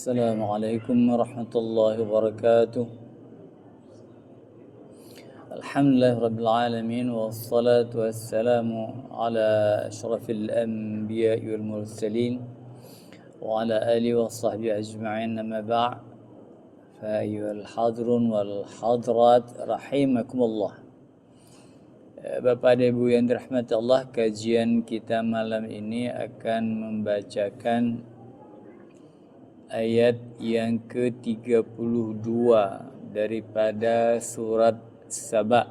السلام عليكم ورحمة الله وبركاته. الحمد لله رب العالمين، والصلاة والسلام على أشرف الأنبياء والمرسلين وعلى آله وصحبه أجمعين. أما بعد، فأيها الحاضرون والحاضرات رحمكم الله. Bapak dan Ibu yang dirahmati Allah, kajian kita malam ini akan membacakan ayat yang ke-32 daripada surat Saba.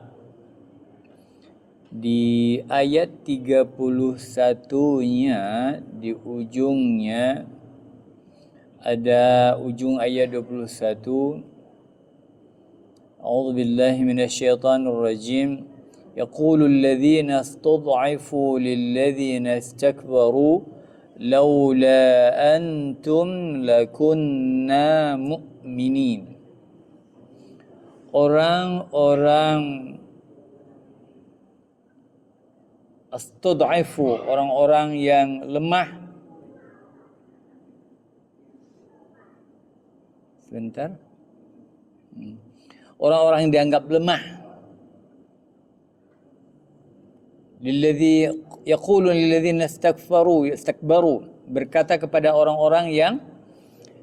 Di ayat 31-nya, di ujungnya ada ujung ayat 21. A'udzu billahi minasyaitonir rajim. يقول الذين استضعفوا للذين استكبروا لولا أنتم لكنا مؤمنين. Orang-orang astud'ifu, orang-orang yang lemah. Sebentar. Orang-orang yang dianggap lemah. Yaqulu lilladzina istakbaru, berkata kepada orang-orang yang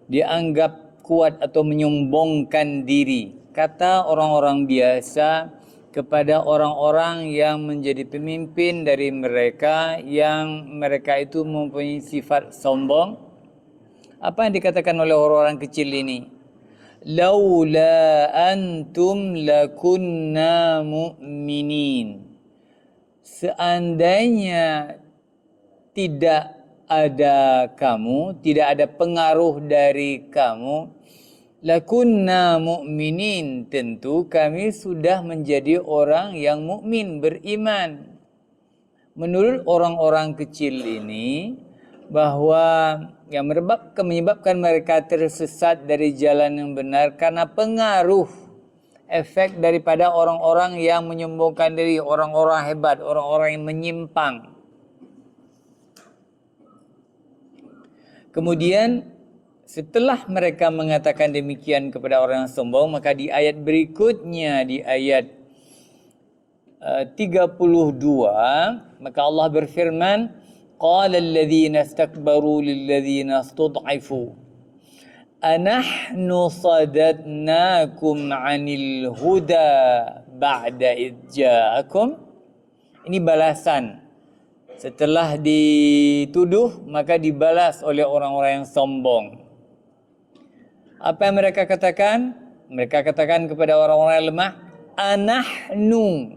dianggap kuat atau menyombongkan diri. Kata orang-orang biasa kepada orang-orang yang menjadi pemimpin dari mereka, yang mereka itu mempunyai sifat sombong. Apa yang dikatakan oleh orang-orang kecil ini? Laula antum lakunna mu'minin. Seandainya tidak ada kamu, tidak ada pengaruh dari kamu, lakunna mu'minin, tentu kami sudah menjadi orang yang mukmin, beriman. Menurut orang-orang kecil ini, bahwa yang menyebabkan mereka tersesat dari jalan yang benar karena pengaruh, efek daripada orang-orang yang menyombongkan diri, orang-orang hebat, orang-orang yang menyimpang. Kemudian setelah mereka mengatakan demikian kepada orang yang sombong, maka di ayat berikutnya, di ayat 32, maka Allah berfirman, qala alladhina istakbaru lilladhina istud'ifu anahnu sadadnakum 'anil huda ba'da idh ja'akum. Ini balasan. Setelah dituduh, maka dibalas oleh orang-orang yang sombong. Apa yang mereka katakan? Mereka katakan kepada orang-orang yang lemah, anahnu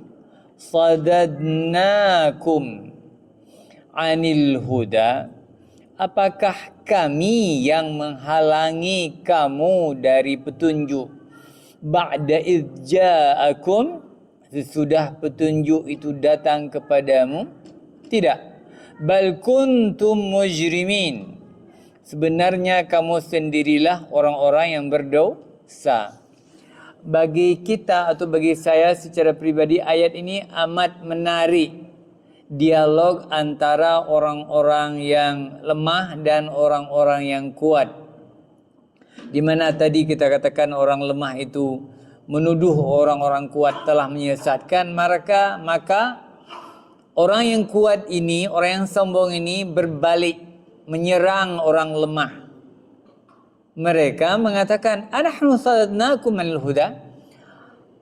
sadadnakum 'anil huda. Apakah kami yang menghalangi kamu dari petunjuk? Ba'da idh ja'akum, sesudah petunjuk itu datang kepadamu? Tidak. Bal kuntum mujrimin. Sebenarnya kamu sendirilah orang-orang yang berdosa. Bagi kita atau bagi saya secara pribadi, ayat ini amat menarik. Dialog antara orang-orang yang lemah dan orang-orang yang kuat. Di mana tadi kita katakan orang lemah itu menuduh orang-orang kuat telah menyesatkan, maka orang yang kuat ini, orang yang sombong ini berbalik menyerang orang lemah. Mereka mengatakan, anahnu sadadnakum anil huda.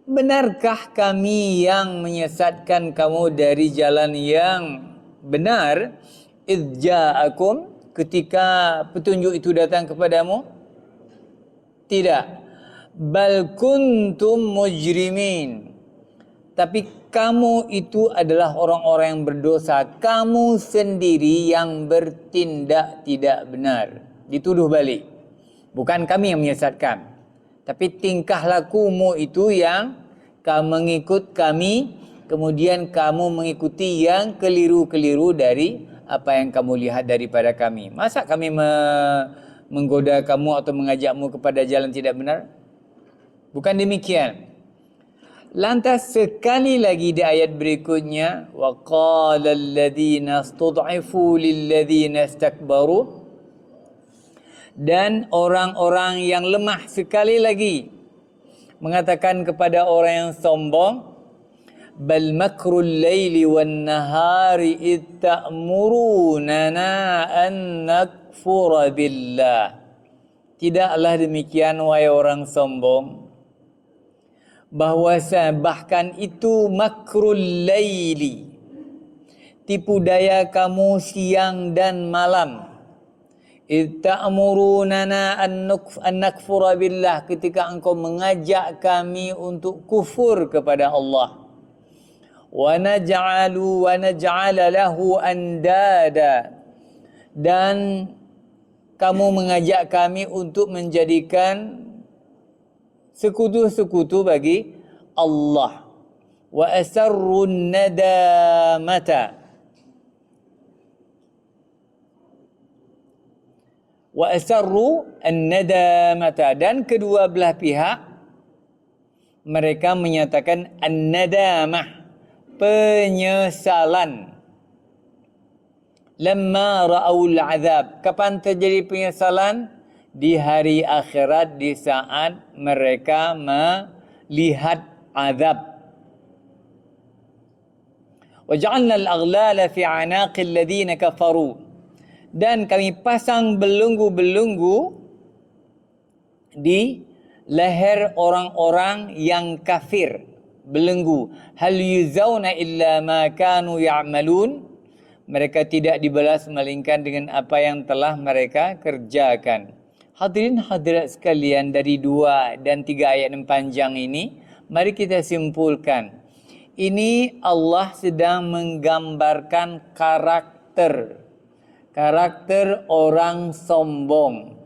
Benarkah kami yang menyesatkan kamu dari jalan yang benar? Idh ja'akum, ketika petunjuk itu datang kepadamu? Tidak. Bal kuntum mujrimin. Tapi kamu itu adalah orang-orang yang berdosa. Kamu sendiri yang bertindak tidak benar. Dituduh balik. Bukan kami yang menyesatkan. Tapi tingkah lakumu itu yang mengikut kami, kemudian kamu mengikuti yang keliru-keliru dari apa yang kamu lihat daripada kami. Masa kami menggoda kamu atau mengajakmu kepada jalan tidak benar? Bukan demikian. Lantas sekali lagi di ayat berikutnya, wa qala alladhina istud'ifu lilladhina istakbaru Dan orang-orang yang lemah sekali lagi mengatakan kepada orang yang sombong, bal makrul laili wan nahari id ta'murunana an nakfura billah. Tidaklah demikian wahai orang sombong, bahkan itu makrul laili, tipu daya kamu siang dan malam. Id ta'murunana an nakfura billah, ketika engkau mengajak kami untuk kufur kepada Allah. Wa naj'ala lahu andada, dan kamu mengajak kami untuk menjadikan sekutu-sekutu bagi Allah. Wa asarrun nadamata, wa asarru an-nadamata, dan kedua belah pihak mereka menyatakan an-nadamah, penyesalan. Lamma ra'aul azab, kapan terjadi penyesalan? Di hari akhirat, di saat mereka melihat azab. Waja'alna al-aghlala fi 'anaqil ladzina kafaru, dan kami pasang belenggu-belenggu di leher orang-orang yang kafir. Belenggu. Hal yuzawna illa ma kanu ya'malun, mereka tidak dibalas melainkan dengan apa yang telah mereka kerjakan. Hadirin hadirat sekalian, dari 2 dan 3 ayat yang panjang ini, mari kita simpulkan. Ini Allah sedang menggambarkan karakter orang sombong.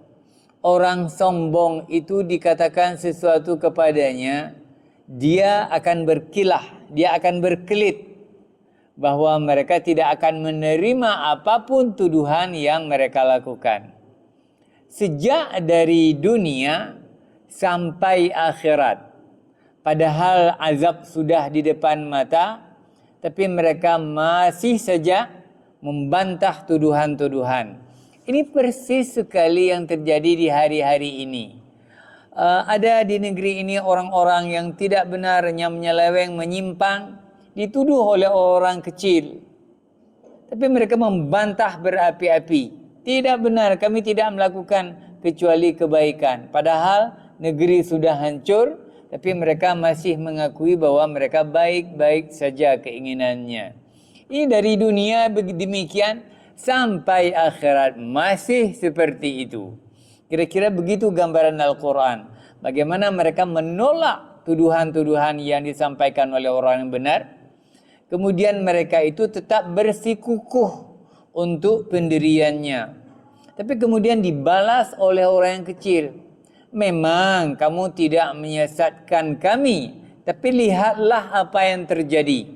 Orang sombong itu dikatakan sesuatu kepadanya, dia akan berkilah, dia akan berkelit, bahwa mereka tidak akan menerima apapun tuduhan yang mereka lakukan. Sejak dari dunia sampai akhirat. Padahal azab sudah di depan mata, tapi mereka masih saja membantah tuduhan-tuduhan. Ini persis sekali yang terjadi di hari-hari ini. Ada di negeri ini orang-orang yang tidak benar, yang menyeleweng, menyimpang, dituduh oleh orang kecil. Tapi mereka membantah berapi-api. Tidak benar, kami tidak melakukan kecuali kebaikan. Padahal negeri sudah hancur, tapi mereka masih mengakui bahwa mereka baik-baik saja keinginannya. Ini dari dunia demikian, sampai akhirat masih seperti itu. Kira-kira begitu gambaran Al-Quran. Bagaimana mereka menolak tuduhan-tuduhan yang disampaikan oleh orang yang benar. Kemudian mereka itu tetap bersikukuh untuk pendiriannya. Tapi kemudian dibalas oleh orang yang kecil. Memang kamu tidak menyesatkan kami, tapi lihatlah apa yang terjadi.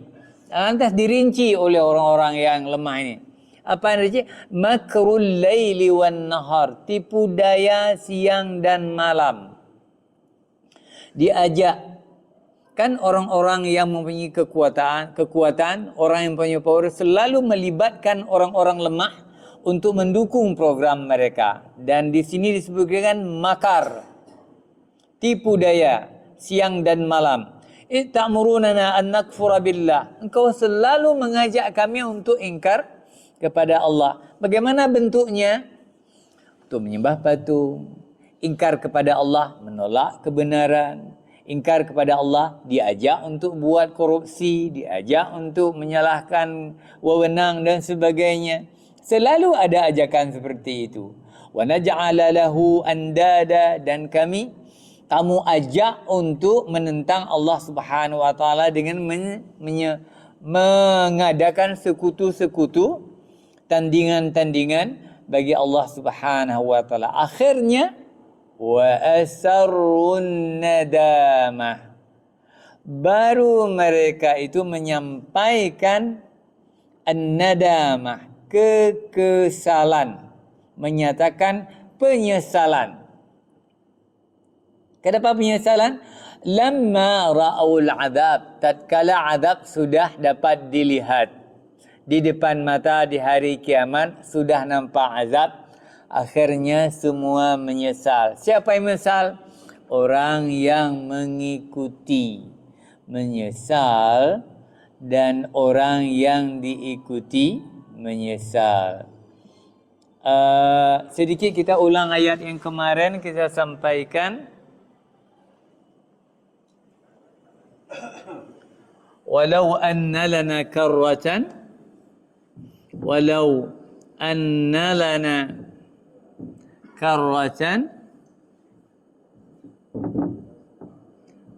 Lantas dirinci oleh orang-orang yang lemah ini. Apa yang dirinci? Makrul laili wan nahar, tipu daya siang dan malam. Diajak, kan orang-orang yang mempunyai kekuatan, orang yang punya power selalu melibatkan orang-orang lemah untuk mendukung program mereka. Dan di sini disebutkan makar, tipu daya siang dan malam. Ta'murunana an nakfura billah. Engkau selalu mengajak kami untuk ingkar kepada Allah. Bagaimana bentuknya? Untuk menyembah patung. Ingkar kepada Allah, menolak kebenaran. Ingkar kepada Allah, diajak untuk buat korupsi, diajak untuk menyalahkan wewenang dan sebagainya. Selalu ada ajakan seperti itu. Wa naj'ala lahu andada, dan kamu ajak untuk menentang Allah Subhanahu wa taala dengan mengadakan sekutu-sekutu, tandingan-tandingan bagi Allah Subhanahu wa taala. Akhirnya wa asarrun nadamah, baru mereka itu menyampaikan an-nadamah, kekesalan, menyatakan penyesalan. Kenapa penyesalan? Lamma ra'aul azab, tatkala azab sudah dapat dilihat di depan mata di hari kiamat, sudah nampak azab. Akhirnya semua menyesal. Siapa yang menyesal? Orang yang mengikuti menyesal dan orang yang diikuti menyesal. Sedikit kita ulang ayat yang kemarin kita sampaikan. Walau anna lana karratan, walau anna lana karratan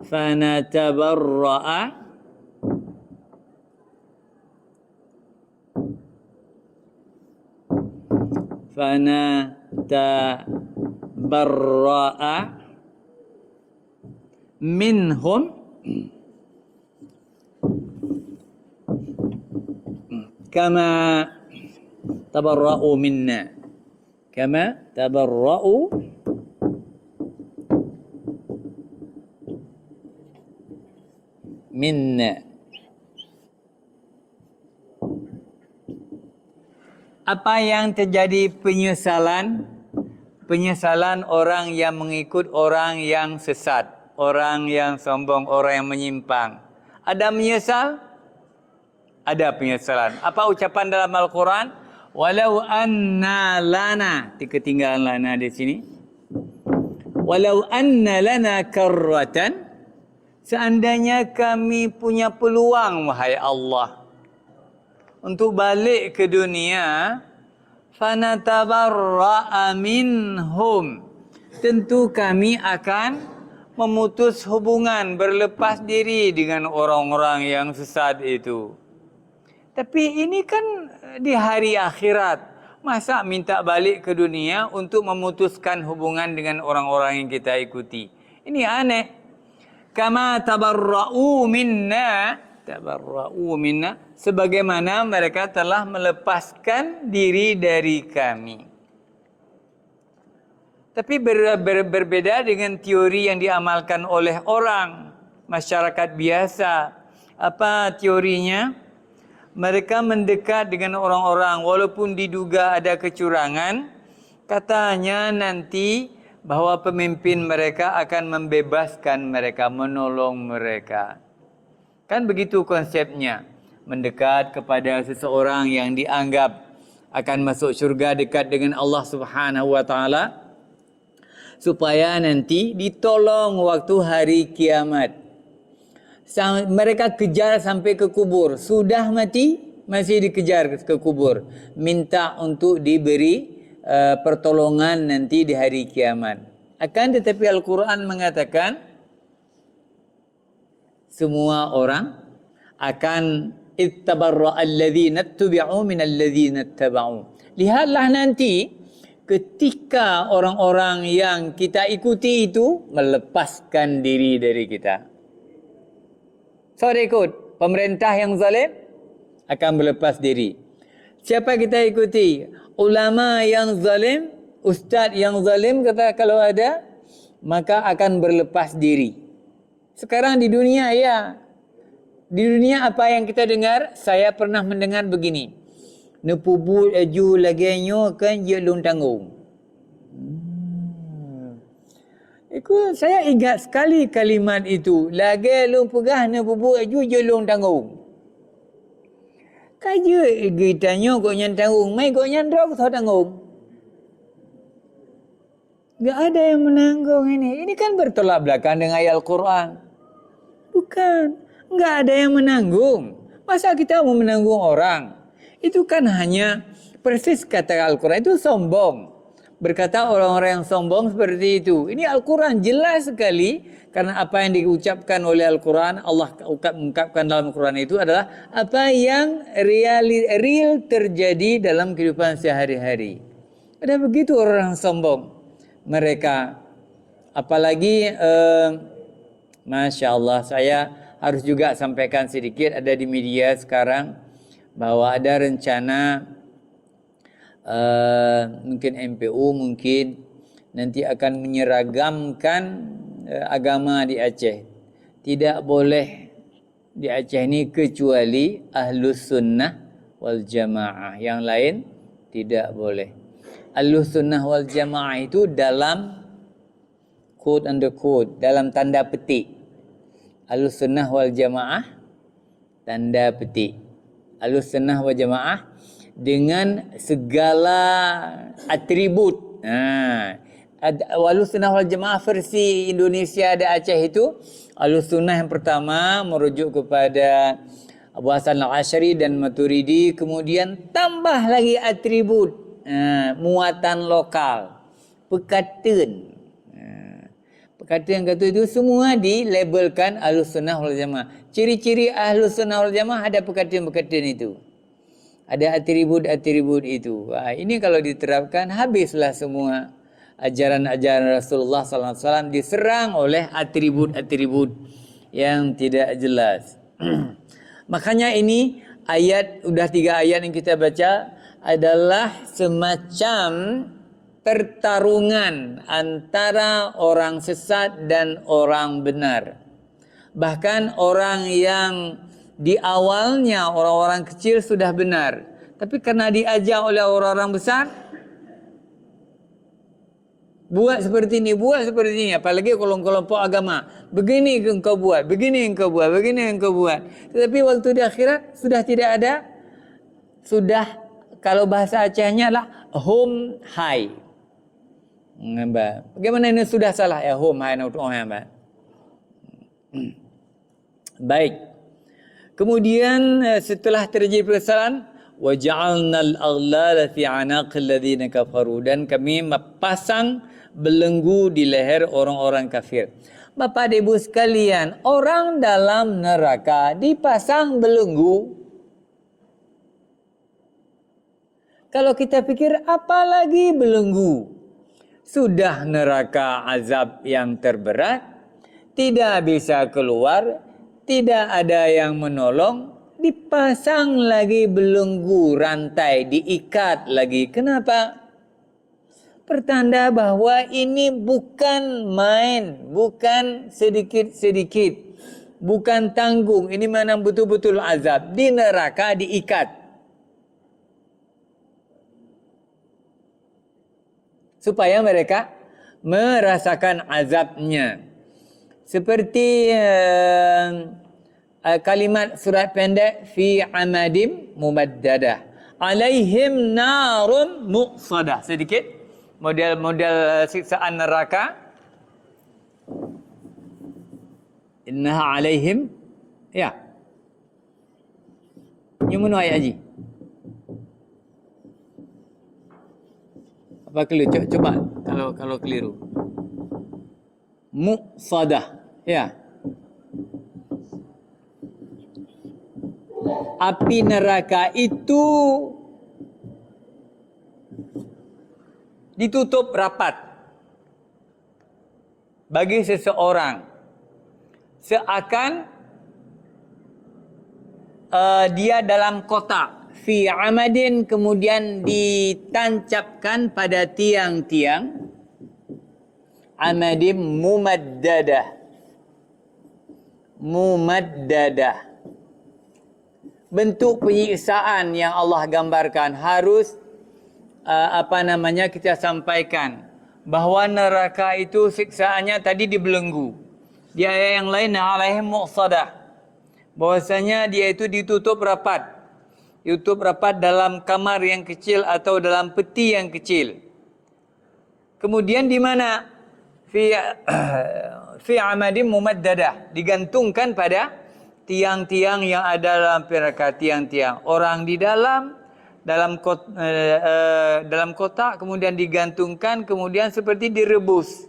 fanatabarra'a minhum kama tabarra'u minna, kama tabarra'u minna. Apa yang terjadi penyesalan? Penyesalan orang yang mengikut orang yang sesat, orang yang sombong, orang yang menyimpang. Ada menyesal? Ada penyesalan. Apa ucapan dalam Al-Quran? Walau anna lana, ketinggalan lana di sini. Walau anna lana karratan, seandainya kami punya peluang, wahai Allah, untuk balik ke dunia, fanatabarra'a minhum, tentu kami akan memutus hubungan, berlepas diri dengan orang-orang yang sesat itu. Tapi ini kan di hari akhirat, masa minta balik ke dunia untuk memutuskan hubungan dengan orang-orang yang kita ikuti? Ini aneh. Kama tabarra'u minna, tabarra'u minna, sebagaimana mereka telah melepaskan diri dari kami. Tapi berbeda dengan teori yang diamalkan oleh orang, masyarakat biasa. Apa teorinya? Mereka mendekat dengan orang-orang walaupun diduga ada kecurangan. Katanya nanti bahawa pemimpin mereka akan membebaskan mereka, menolong mereka. Kan begitu konsepnya. Mendekat kepada seseorang yang dianggap akan masuk syurga, dekat dengan Allah Subhanahu wa taala, supaya nanti ditolong waktu hari kiamat. Mereka kejar sampai ke kubur, sudah mati masih dikejar ke kubur, minta untuk diberi pertolongan nanti di hari kiamat. Akan tetapi Al-Quran mengatakan semua orang akan ittabarra'a alladhina tubi'u min alladhina taba'u. Lihatlah nanti ketika orang-orang yang kita ikuti itu melepaskan diri dari kita. Siapa ikut? Pemerintah yang zalim akan berlepas diri. Siapa kita ikuti? Ulama yang zalim, ustaz yang zalim, kata kalau ada, maka akan berlepas diri. Sekarang di dunia, ya. Di dunia apa yang kita dengar? Saya pernah mendengar begini. Nepubu aju lagenyo kan je lung tanggung. Saya ingat sekali kalimat itu. Lagi lung pegah nepubu aju je lung tanggung. Kaja gitanyo kok nyan tanggung, mai kok nyan drog tho tanggung. Enggak ada yang menanggung ini. Ini kan bertolak belakang dengan ayat Al-Quran. Bukan. Enggak ada yang menanggung. Masa kita mau menanggung orang? Itu kan hanya persis kata Al-Quran, itu sombong. Berkata orang-orang yang sombong seperti itu. Ini Al-Quran jelas sekali, karena apa yang diucapkan oleh Al-Quran, Allah ungkapkan dalam Al-Quran itu adalah apa yang real terjadi dalam kehidupan sehari-hari. Ada begitu orang sombong. Mereka, apalagi Masya Allah, saya harus juga sampaikan sedikit, ada di media sekarang bahwa ada rencana mungkin MPU mungkin nanti akan menyeragamkan agama di Aceh. Tidak boleh di Aceh ini kecuali Ahlus Sunnah wal Jamaah. Yang lain tidak boleh. Ahlussunnah wal Jamaah itu dalam quote under quote, dalam tanda petik. Ahlussunnah wal Jamaah tanda petik. Ahlussunnah wal Jamaah dengan segala atribut. Ahlussunnah wal Jamaah versi Indonesia dan Aceh itu, Ahlussunnah yang pertama merujuk kepada Abu Hasan al-Asy'ari dan Maturidi, kemudian tambah lagi atribut muatan lokal, pekatan. Perkataan kata itu semua dilabelkan Ahlussunnah wal Jamaah. Ciri-ciri Ahlussunnah wal Jamaah ada perkataan-perkataan itu. Ada atribut-atribut itu. Ini kalau diterapkan habislah semua ajaran-ajaran Rasulullah sallallahu alaihi wasallam diserang oleh atribut-atribut yang tidak jelas. Makanya ini ayat, udah 3 ayat yang kita baca adalah semacam pertarungan antara orang sesat dan orang benar. Bahkan orang yang di awalnya orang-orang kecil sudah benar, tapi karena diajar oleh orang-orang besar, buat seperti ini, buat seperti ini. Apalagi kelompok agama, begini engkau buat, begini engkau buat, begini engkau buat. Tetapi waktu di akhirat sudah tidak ada, sudah, kalau bahasa Acehnya lah home high. Bagaimana ini sudah salah ya, home high nak baik. Kemudian setelah terjadi persoalan, wa ja'alnal aghlala fi 'anaqil ladzina kafaru, dan kami pasang belenggu di leher orang-orang kafir. Bapak dan Ibu sekalian, orang dalam neraka dipasang belenggu. Kalau kita pikir apalagi belenggu, sudah neraka azab yang terberat, tidak bisa keluar, tidak ada yang menolong, dipasang lagi belenggu, rantai, diikat lagi. Kenapa? Pertanda bahwa ini bukan main, bukan sedikit-sedikit, bukan tanggung. Ini memang betul-betul azab. Di neraka diikat. Supaya mereka merasakan azabnya. Seperti kalimat surat pendek, fi amadim mumaddadah, alaihim narun muqsadah. Sedikit model siksaan neraka. Innaha alaihim, ya. Yang mana ayat haji? Apa keliru? Coba kalau keliru. Muqsadah, ya. Api neraka itu ditutup rapat bagi seseorang, seakan dia dalam kotak, fi amadin, kemudian ditancapkan pada tiang-tiang, amadim mumaddadah, bentuk penyiksaan yang Allah gambarkan harus kita sampaikan bahawa neraka itu siksaannya tadi dibelenggu. Di ayat yang lain, alaihim muqsadah, bahwasanya dia itu ditutup rapat dalam kamar yang kecil atau dalam peti yang kecil. Kemudian di mana? Fi amadim mumaddadah, digantungkan pada tiang-tiang yang ada dalam neraka, tiang-tiang. Orang di dalam kotak, kemudian digantungkan, kemudian seperti direbus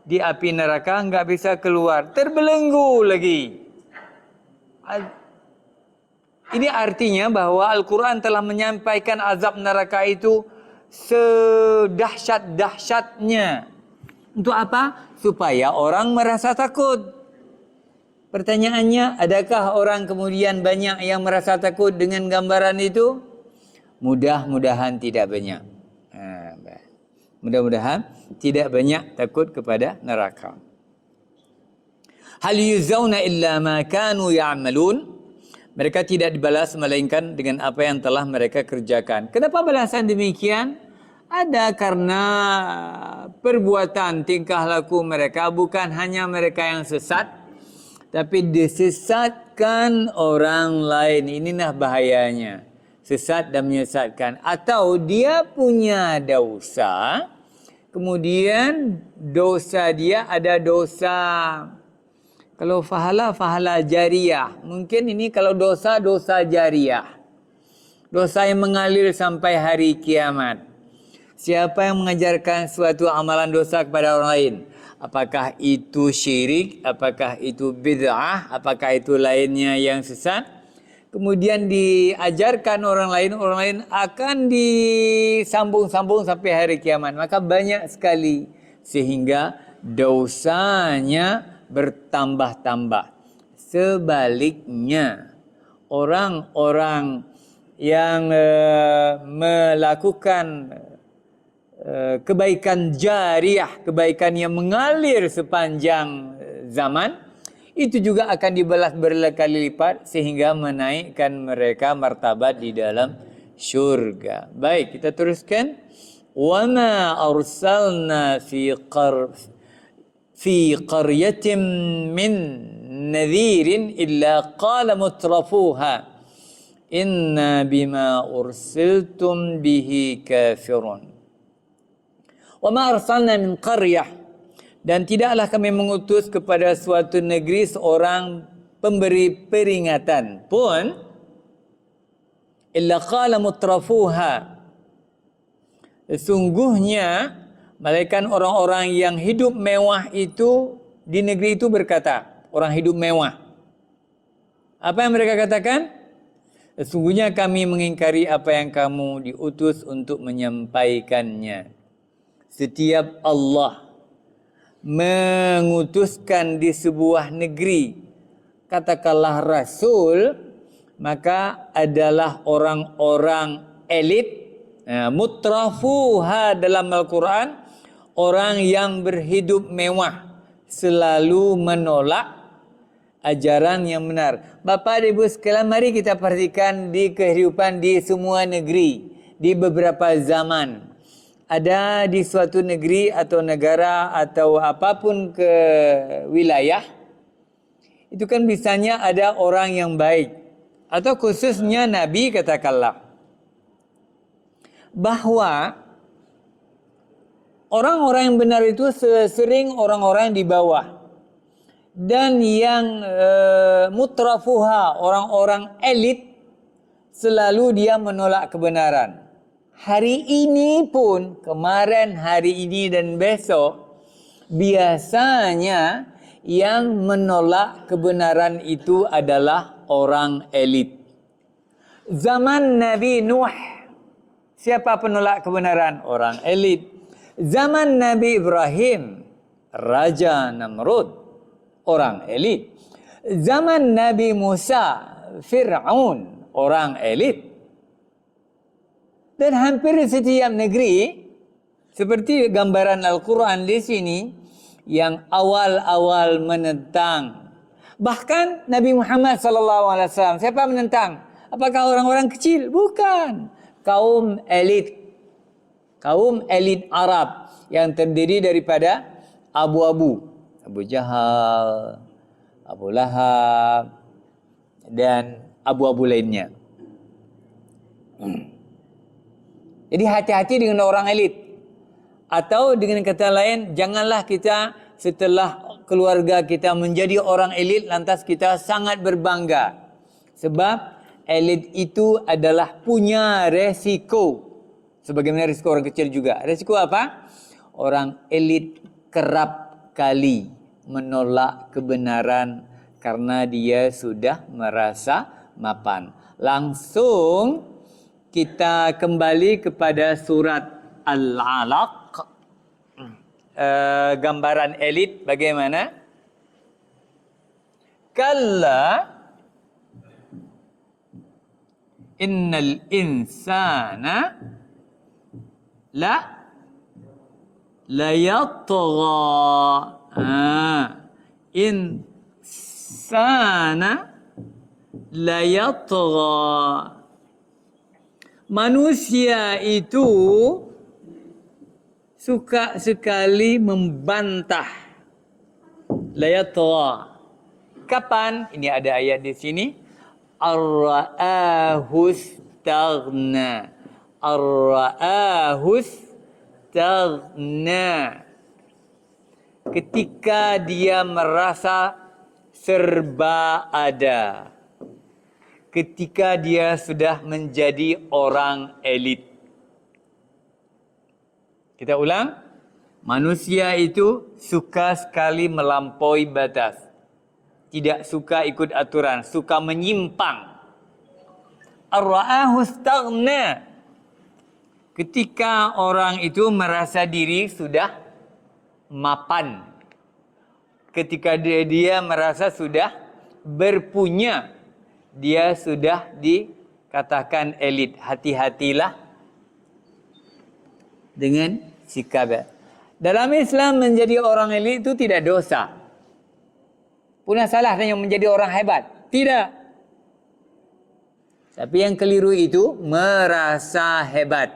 di api neraka, enggak bisa keluar, terbelenggu lagi. Ini artinya bahwa Al-Quran telah menyampaikan azab neraka itu sedahsyat-dahsyatnya. Untuk apa? Supaya orang merasa takut. Pertanyaannya, adakah orang kemudian banyak yang merasa takut dengan gambaran itu? Mudah-mudahan tidak banyak. Mudah-mudahan tidak banyak takut kepada neraka. Hal yuzawna illa ma kanu ya'malun. Mereka tidak dibalas melainkan dengan apa yang telah mereka kerjakan. Kenapa balasan demikian? Ada karena perbuatan tingkah laku mereka, bukan hanya mereka yang sesat, tapi disesatkan orang lain. Inilah bahayanya. Sesat dan menyesatkan. Atau dia punya dosa, kemudian dosa dia ada dosa, kalau fahala jariyah. Mungkin ini kalau dosa jariyah. Dosa yang mengalir sampai hari kiamat. Siapa yang mengajarkan suatu amalan dosa kepada orang lain, apakah itu syirik, apakah itu bid'ah, apakah itu lainnya yang sesat, kemudian diajarkan orang lain akan disambung-sambung sampai hari kiamat. Maka banyak sekali sehingga dosanya bertambah-tambah. Sebaliknya, orang-orang yang melakukan kebaikan jariyah, kebaikan yang mengalir sepanjang zaman, itu juga akan dibalas berkali lipat sehingga menaikkan mereka martabat di dalam syurga. Baik, kita teruskan. Wa ma arsalna fi qaryatin min nadhirin illa qala mutrafuha inna bima ursiltum bihi kafirun. Wa ma arsalna min qaryah, dan tidaklah kami mengutus kepada suatu negeri seorang pemberi peringatan pun, illa qala mutrafuha, sesungguhnya malaikat orang-orang yang hidup mewah itu di negeri itu berkata, orang hidup mewah, apa yang mereka katakan? Sesungguhnya kami mengingkari apa yang kamu diutus untuk menyampaikannya. Setiap Allah mengutuskan di sebuah negeri, katakanlah Rasul, maka adalah orang-orang elit, mutrafuha dalam Al-Quran, orang yang berhidup mewah, selalu menolak ajaran yang benar. Bapak dan Ibu sekalian, mari kita perhatikan di kehidupan di semua negeri, di beberapa zaman. Ada di suatu negeri atau negara atau apapun ke wilayah, itu kan bisanya ada orang yang baik, atau khususnya Nabi katakanlah, bahwa orang-orang yang benar itu sering orang-orang di bawah. Dan yang mutrafuha, orang-orang elit, selalu dia menolak kebenaran. Hari ini pun, kemarin, hari ini dan besok, biasanya yang menolak kebenaran itu adalah orang elit. Zaman Nabi Nuh, siapa penolak kebenaran? Orang elit. Zaman Nabi Ibrahim, Raja Namrud, orang elit. Zaman Nabi Musa, Fir'aun, orang elit. Dan hampir setiap negeri, seperti gambaran Al-Quran di sini, yang awal-awal menentang. Bahkan Nabi Muhammad SAW, siapa menentang? Apakah orang-orang kecil? Bukan. Kaum elit. Kaum elit Arab yang terdiri daripada abu-abu. Abu Jahal, Abu Lahab, dan abu-abu lainnya. Jadi hati-hati dengan orang elit. Atau dengan kata lain, janganlah kita setelah keluarga kita menjadi orang elit, lantas kita sangat berbangga. Sebab elit itu adalah punya resiko. Sebagaimana resiko orang kecil juga. Resiko apa? Orang elit kerap kali menolak kebenaran karena dia sudah merasa mapan. Langsung kita kembali kepada surat Al-Alaq. Gambaran elit bagaimana? Kalla innal insana la yatgha. Insana la yatgha. Manusia itu suka sekali membantah. La yatgha. Kapan? Ini ada ayat di sini. Ar-ra'ahus taghna. Ar-ra'ahus taghna. Ketika dia merasa serba ada. Ketika dia sudah menjadi orang elit. Kita ulang. Manusia itu suka sekali melampaui batas. Tidak suka ikut aturan, suka menyimpang. Ar-ra'ahu istaghna. Ketika orang itu merasa diri sudah mapan. Ketika dia merasa sudah berpunya, dia sudah dikatakan elit. Hati-hatilah dengan sikap. Dalam Islam menjadi orang elit itu tidak dosa. Punya salah yang menjadi orang hebat. Tidak. Tapi yang keliru itu merasa hebat.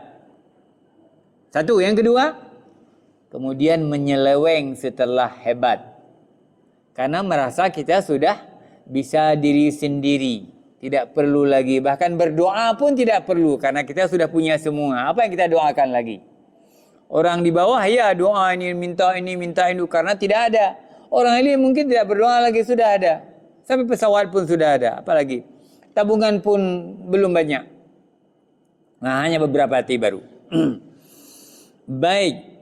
Satu. Yang kedua, kemudian menyeleweng setelah hebat. Karena merasa kita sudah bisa diri sendiri. Tidak perlu lagi. Bahkan berdoa pun tidak perlu. Karena kita sudah punya semua. Apa yang kita doakan lagi? Orang di bawah, ya doa ini, minta ini. Karena tidak ada. Orang ini mungkin tidak berdoa lagi, sudah ada. Sampai pesawat pun sudah ada. Apalagi tabungan pun belum banyak. Nah, hanya beberapa hati baru. Baik.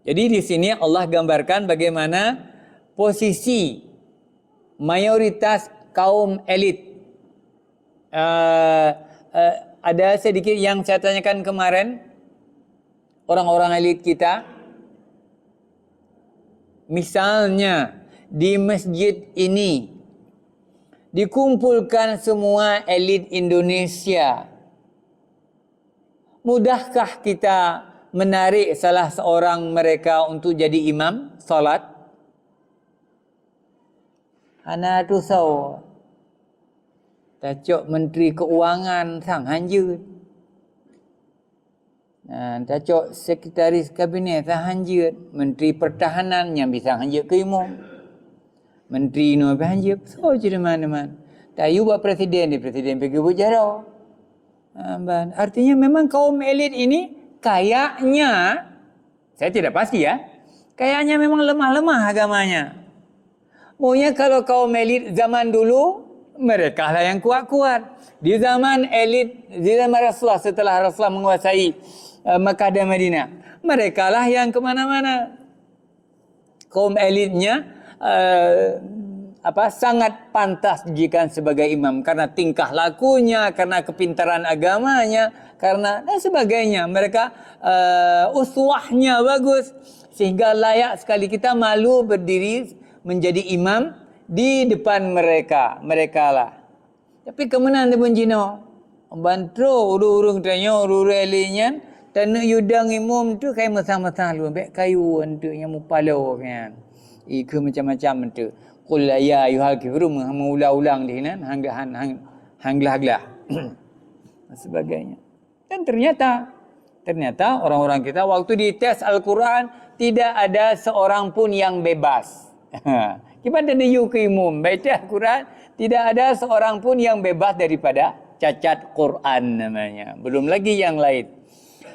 Jadi di sini Allah gambarkan bagaimana posisi mayoritas kaum elit. Ada sedikit yang saya tanyakan kemarin. Orang-orang elit kita. Misalnya di masjid ini dikumpulkan semua elit Indonesia. Mudahkah kita menarik salah seorang mereka untuk jadi imam salat? Ana tu sau. Tacok Menteri Keuangan sang hanjut. Tacok Sekretaris Kabinet sang hanjut. Menteri Pertahanan yang bisa hanjut ke imam. Menteri no hanjut. So je di mana-mana. Tayu buat presiden pergi berjarah. Artinya memang kaum elit ini kayaknya, saya tidak pasti ya, kayaknya memang lemah-lemah agamanya. Maunya kalau kaum elit zaman dulu, mereka lah yang kuat-kuat. Di zaman elit, di zaman Rasulullah, setelah Rasulullah menguasai Makkah dan Madinah, mereka lah yang kemana-mana. Kaum elitnya sangat pantas dijadikan sebagai imam karena tingkah lakunya, karena kepintaran agamanya, karena dan sebagainya. Mereka uswahnya bagus sehingga layak sekali kita malu berdiri menjadi imam di depan mereka. Mereka lah. Tapi kemenangan pun Cina bantu urung-urung tanya urung elitnya tanah yudang imam tu kayak masang-masang lu ambek kayu untuk yang mupalo kan. Iku macam-macam tu. Qul ya ayyuhal kafirun mengulang-ulang di nan hanglah-hanglah sebagainya. Dan ternyata orang-orang kita waktu dites Al-Quran tidak ada seorang pun yang bebas. Kita ada yuqimum baca Al-Quran, tidak ada seorang pun yang bebas daripada cacat Quran namanya. Belum lagi yang lain.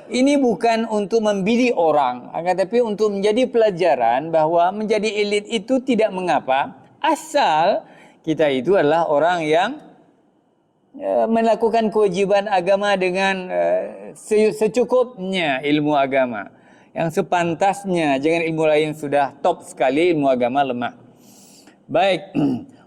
Ini bukan untuk membidik orang, akan tapi untuk menjadi pelajaran bahwa menjadi elit itu tidak mengapa, asal kita itu adalah orang yang melakukan kewajiban agama dengan secukupnya ilmu agama. Yang sepantasnya, jangan ilmu lain sudah top sekali, ilmu agama lemah. Baik.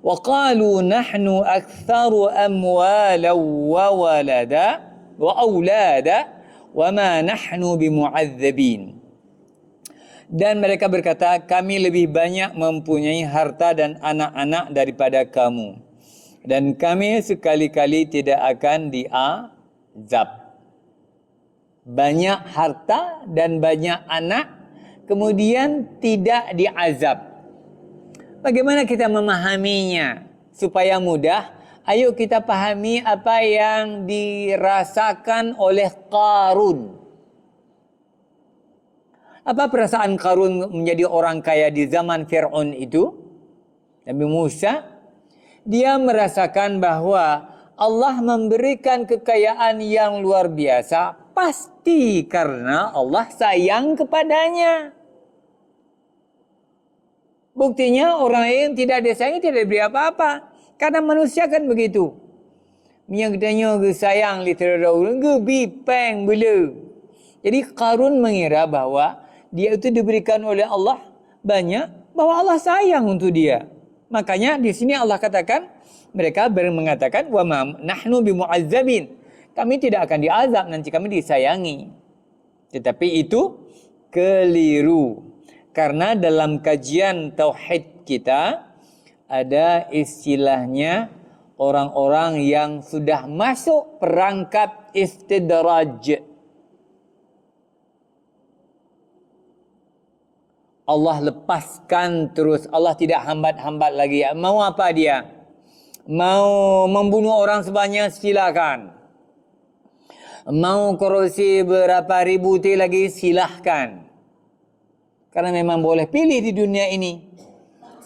Wa qalu nahnu aktsaru amwalan wa walada wa aulada wa ma nahnu bimu'adzabin. Dan mereka berkata, kami lebih banyak mempunyai harta dan anak-anak daripada kamu. Dan kami sekali-kali tidak akan diazab. Banyak harta dan banyak anak, kemudian tidak diazab. Bagaimana kita memahaminya supaya mudah? Ayo kita pahami apa yang dirasakan oleh Qarun. Apa perasaan Qarun menjadi orang kaya di zaman Fir'aun itu? Nabi Musa, dia merasakan bahwa Allah memberikan kekayaan yang luar biasa pasti karena Allah sayang kepadanya. Buktinya orang yang tidak disayangi tidak diberi apa-apa. Karena manusia kan begitu. Yang katanya sayang litera orang ke bipeng bela. Jadi Qarun mengira bahwa dia itu diberikan oleh Allah banyak, bahwa Allah sayang untuk dia. Makanya di sini Allah katakan, mereka mengatakan wa ma nahnu bimu'azzabin. Kami tidak akan diazab, nanti kami disayangi. Tetapi itu keliru. Karena dalam kajian tauhid kita ada istilahnya orang-orang yang sudah masuk perangkap istidraj. Allah lepaskan terus, Allah tidak hambat-hambat lagi. Mau apa dia? Mau membunuh orang sebanyak, silakan. Mau korupsi berapa ribu T lagi, silahkan. Karena memang boleh pilih di dunia ini.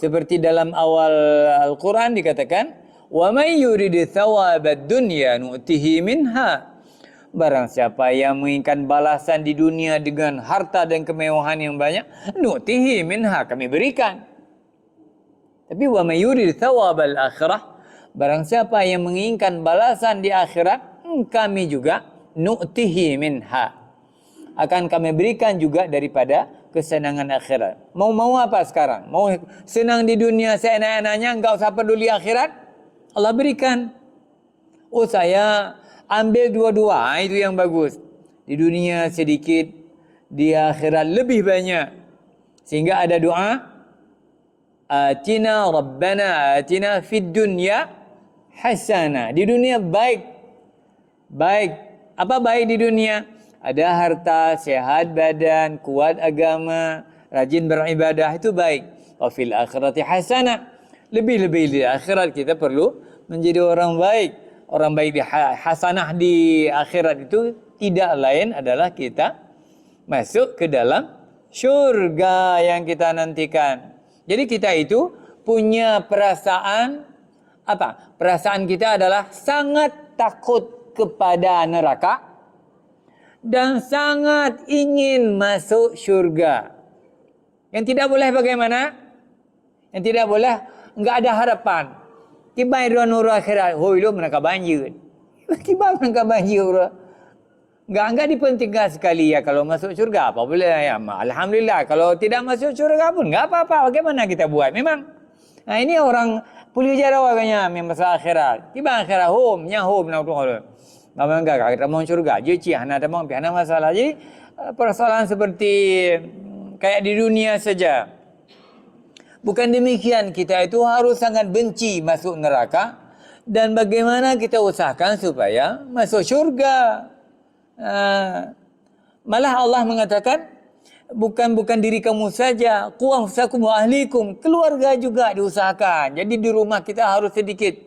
Seperti dalam awal Al-Quran dikatakan, wa may yurid thawabad dunya nu'tihi minha. Barang siapa yang menginginkan balasan di dunia dengan harta dan kemewahan yang banyak, nu'tihi minha, kami berikan. Tapi wa may yurid thawabal akhirah, barang siapa yang menginginkan balasan di akhirat, kami juga nu'tihi minha, akan kami berikan juga daripada kesenangan akhirat. Mau apa sekarang? Mau senang di dunia seenak-enaknya, enggak usah peduli akhirat? Allah berikan. Oh, saya ambil dua-dua, itu yang bagus. Di dunia sedikit, di akhirat lebih banyak. Sehingga ada doa, atina rabbana atina fid dunya hasanah. Di dunia baik. Baik. Apa baik di dunia? Ada harta, sehat badan, kuat agama, rajin beribadah, itu baik. Wa fil akhirati hasanah. Lebih-lebih di akhirat kita perlu menjadi orang baik. Orang baik di hasanah di akhirat itu tidak lain adalah kita masuk ke dalam syurga yang kita nantikan. Jadi kita itu punya perasaan apa? Perasaan kita adalah sangat takut kepada neraka dan sangat ingin masuk syurga. Yang tidak boleh bagaimana? Yang tidak boleh, enggak ada harapan. Tiba ada nur akhirat, hoi lo mereka banjir. Tiba mereka banjir. Enggak dipentingkan sekali ya kalau masuk syurga. Apa boleh ya? Alhamdulillah. Kalau tidak masuk syurga pun enggak apa-apa. Bagaimana kita buat? Memang. Nah ini orang punya cara waganya masalah akhirat. Tiba akhirat home, nya home nak tunggu. Memang enggak kita mau syurga. Jadi hana ada mau hana masalah. Jadi persoalan seperti kayak di dunia saja. Bukan demikian, kita itu harus sangat benci masuk neraka. Dan bagaimana kita usahakan supaya masuk syurga. Malah Allah mengatakan, bukan diri kamu saja, qu anfusakum wa ahlikum, keluarga juga diusahakan. Jadi di rumah kita harus sedikit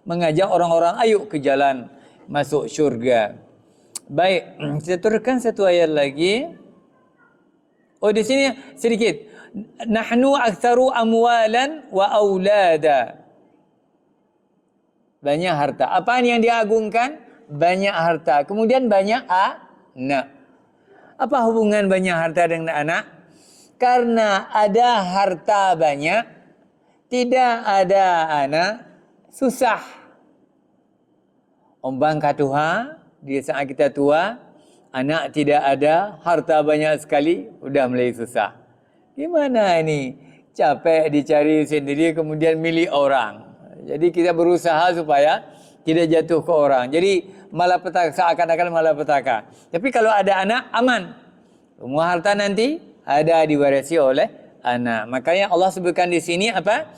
mengajak orang-orang ayo ke jalan masuk syurga. Baik, saya turunkan satu ayat lagi. Oh, di sini sedikit. Nahnu aktsaru amwalan wa aulada. Banyak harta. Apa yang diagungkan? Banyak harta. Kemudian banyak anak. Apa hubungan banyak harta dengan anak? Karena ada harta banyak, tidak ada anak, susah. Ombang katuha, di saat kita tua, anak tidak ada, harta banyak sekali, udah mulai susah. Gimana ini? Capek dicari sendiri, kemudian milik orang. Jadi kita berusaha supaya tidak jatuh ke orang. Jadi malapetaka, seakan-akan malapetaka. Tapi kalau ada anak, aman. Semua harta nanti ada diwarisi oleh anak. Makanya Allah sebutkan di sini apa?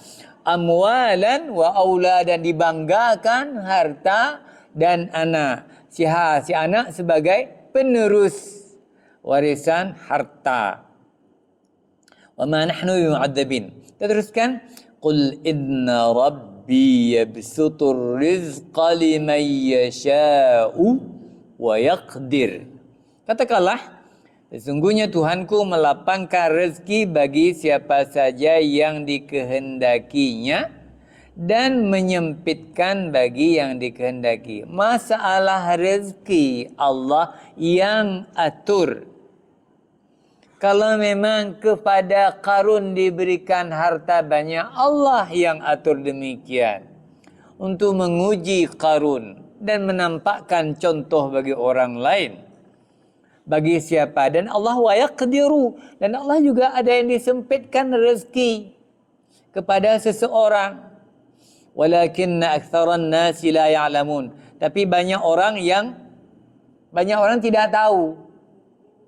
Amwalan wa auladan, dibanggakan harta dan anak. Si anak sebagai penerus warisan harta. Wa ma nahnu bimu'adzabin. Kita teruskan, qul inna rabbi yabsutur rizqa liman yasha'u wa yaqdir. Katakanlah, Sesungguhnya Tuhanku melapangkan rezeki bagi siapa saja yang dikehendakinya dan menyempitkan bagi yang dikehendaki. Masalah rezeki Allah yang atur. Kalau memang kepada Qarun diberikan harta banyak, Allah yang atur demikian. Untuk menguji Qarun dan menampakkan contoh bagi orang lain. Bagi siapa? Dan Allah wa yaqdiru. Dan Allah juga ada yang disempitkan rezeki kepada seseorang. Walakinna aktsaran nasi la ya'lamun. Tapi banyak orang tidak tahu.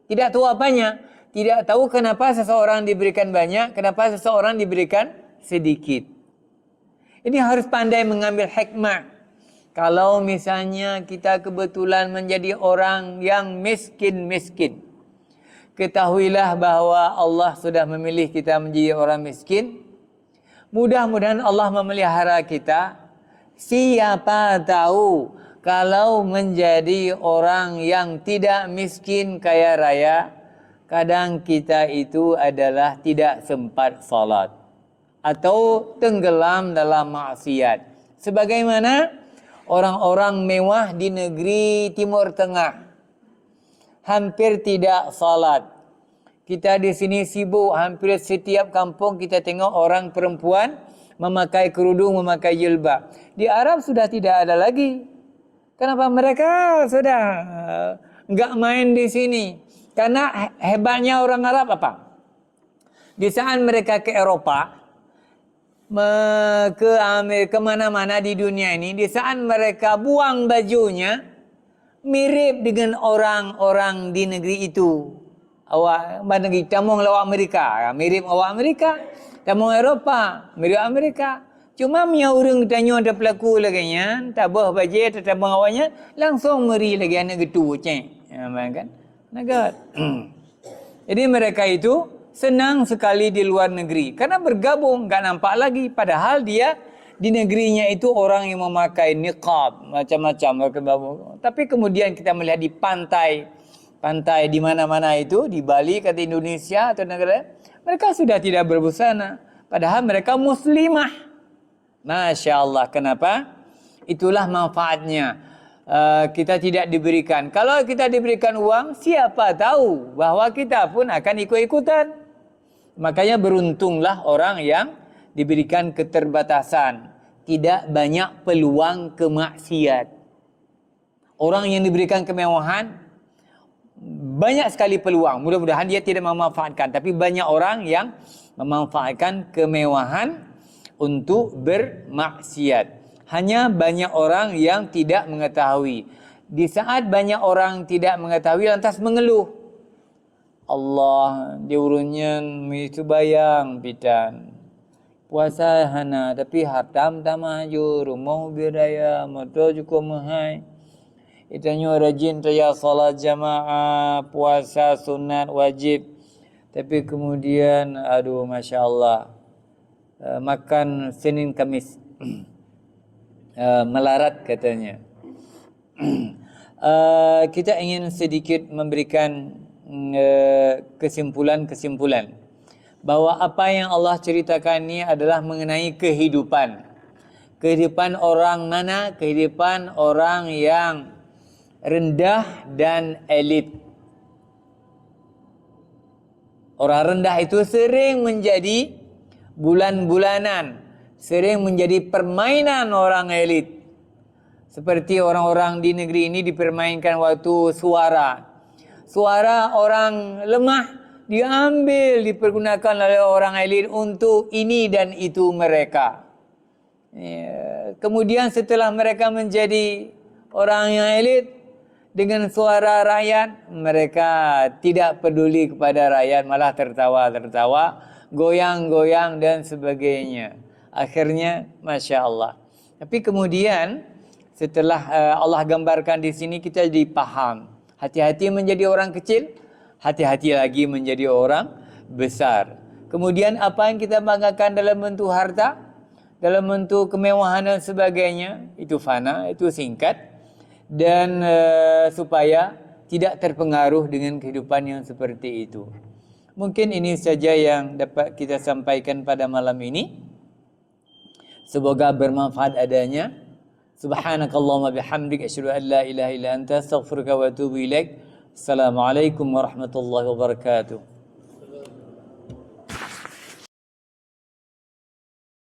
Tidak tahu apanya? Tidak tahu kenapa seseorang diberikan banyak, kenapa seseorang diberikan sedikit. Ini harus pandai mengambil hikmah. Kalau misalnya kita kebetulan menjadi orang yang miskin, ketahuilah bahwa Allah sudah memilih kita menjadi orang miskin. Mudah-mudahan Allah memelihara kita. Siapa tahu kalau menjadi orang yang tidak miskin kaya raya, kadang kita itu adalah tidak sempat salat atau tenggelam dalam maksiat. Sebagaimana orang-orang mewah di negeri Timur Tengah hampir tidak salat. Kita di sini sibuk, hampir setiap kampung kita tengok orang perempuan memakai kerudung, memakai jilbab. Di Arab sudah tidak ada lagi. Kenapa? Mereka sudah enggak main di sini. Karena hebatnya orang Arab apa? Di saat mereka ke Eropa, ke Amerika, mana-mana di dunia ini, di saat mereka buang bajunya, mirip dengan orang-orang di negeri itu. Awak negeri tamung lawak Amerika, mirip awak Amerika. Tamung Eropa, mirip Amerika. Cuma punya orang tanya ada pelaku lagi nya, tabah baju tetabang awaknya, langsung meri lagi anak gitu ceng. Ya, kan? Nagat. Jadi mereka itu senang sekali di luar negeri karena bergabung, enggak nampak lagi, padahal dia di negerinya itu orang yang memakai niqab macam-macam. Tapi kemudian kita melihat di pantai di mana-mana itu, di Bali kata Indonesia atau negara, mereka sudah tidak berbusana, padahal mereka muslimah. Masya Allah. Kenapa? Itulah manfaatnya. Kita tidak diberikan. Kalau kita diberikan uang, siapa tahu bahwa kita pun akan ikut-ikutan. Makanya beruntunglah orang yang diberikan keterbatasan, tidak banyak peluang kemaksiat. Orang yang diberikan kemewahan, banyak sekali peluang. Mudah-mudahan dia tidak memanfaatkan. Tapi banyak orang yang memanfaatkan kemewahan untuk bermaksiat. Hanya banyak orang yang tidak mengetahui. Di saat banyak orang tidak mengetahui, lantas mengeluh. Allah diurunnya itu bayang pitan. Puasa hana tapi hatam tamaju rumah bidaya moto cukup mahai. Itanya rajin raya salat jamaah, puasa sunat wajib. Tapi kemudian aduh Masya Allah, makan Senin Kamis. Melarat katanya. Kita ingin sedikit memberikan kesimpulan bahwa apa yang Allah ceritakan ini adalah mengenai kehidupan orang mana? Kehidupan orang yang rendah dan elit. Orang rendah itu sering menjadi bulan-bulanan, sering menjadi permainan orang elit. Seperti orang-orang di negeri ini dipermainkan waktu suara orang lemah diambil, dipergunakan oleh orang elit untuk ini dan itu mereka. Kemudian setelah mereka menjadi orang yang elit, dengan suara rakyat, mereka tidak peduli kepada rakyat, malah tertawa, goyang-goyang dan sebagainya. Akhirnya, Masya Allah. Tapi kemudian, setelah Allah gambarkan di sini, kita dipaham. Hati-hati menjadi orang kecil, hati-hati lagi menjadi orang besar. Kemudian apa yang kita banggakan dalam bentuk harta, dalam bentuk kemewahan dan sebagainya, itu fana, itu singkat. Dan supaya tidak terpengaruh dengan kehidupan yang seperti itu. Mungkin ini saja yang dapat kita sampaikan pada malam ini. Semoga bermanfaat adanya. Subhanakallahumma bihamdik asyhadu an la ilaha illa anta astaghfiruka wa atubu ilaik. Assalamualaikum warahmatullahi wabarakatuh.